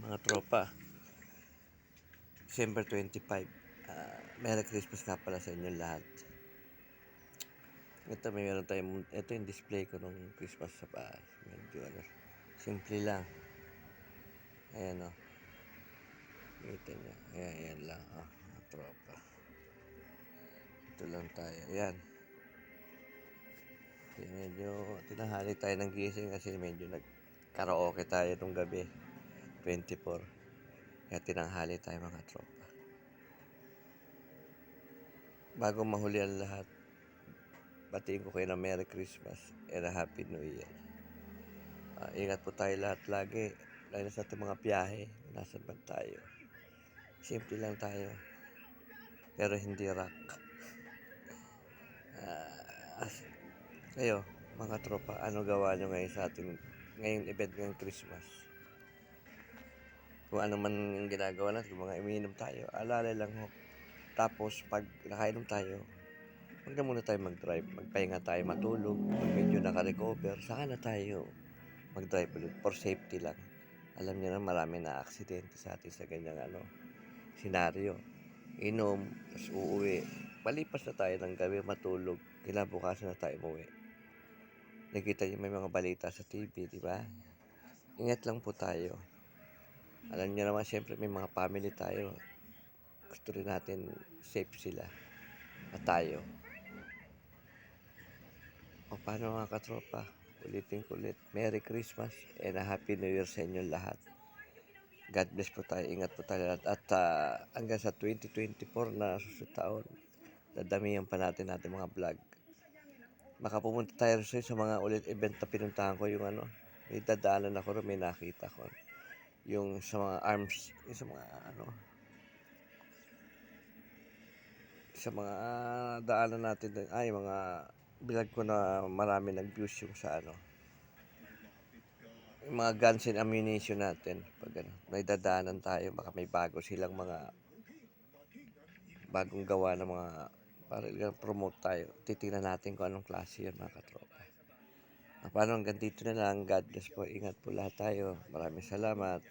Mga tropa, December 25. Merry Christmas nga pala sa inyo lahat. Ito, meron tayong, ito yung display ko nung Christmas sa bahay. Medyo simple lang. Ayan o. Kita nyo. Ayan lang. Mga tropa. Ito lang tayo. Ayan. Medyo tinahali tayo ng gising kasi medyo nag-karaoke tayo nung gabi. 24. Kaya tinanghali tayo mga tropa. Bago mahuli ang lahat, batiin ko kayo ng Merry Christmas and a Happy New Year. Ingat po tayo lahat lagi, lalo sa ating mga biyahe, nasan man tayo. Simple lang tayo, pero hindi rock. Kayo, mga tropa, ano gawa nyo ngayon sa ating ngayong event ngayong Christmas? Kung ano man yung ginagawa natin, kung mga umiinom tayo, alala lang ho. Tapos, pag nakainom tayo, huwag na muna tayo mag-drive. Magpahinga tayo matulog. Pag medyo naka-recover, saka na tayo mag-drive ulit for safety lang. Alam niyo na marami na aksidente sa atin sa ganyang senaryo. Inom, tapos uuwi. Malipas na tayo ng gabi, matulog. Kinabukasan na tayo umuwi. Nakita niyo may mga balita sa TV, di ba? Ingat lang po tayo. Alam niyo naman, siyempre may mga family tayo. Gusto rin natin safe sila. At tayo. O paano mga katropa? Ulitin ko ulit. Merry Christmas and a Happy New Year sa inyo lahat. God bless po tayo. Ingat po tayo lahat. At hanggang sa 2024 na susunod taon, dadamihan pa natin mga vlog. Makapumunta tayo sa mga ulit event na pinuntahan ko. Yung may dadaanan ako rin, may nakita ko. Yung sa mga arms, yung sa mga sa mga daanan natin, ay mga vlog ko na marami nag-views yung sa yung mga guns and ammunition natin. Pag may dadaanan tayo, baka may bago silang mga bagong gawa ng mga para promote tayo. Titingnan natin kung anong klase yun mga katropa. Paano hanggang dito na lang. God bless po. Ingat po lahat tayo. Maraming salamat.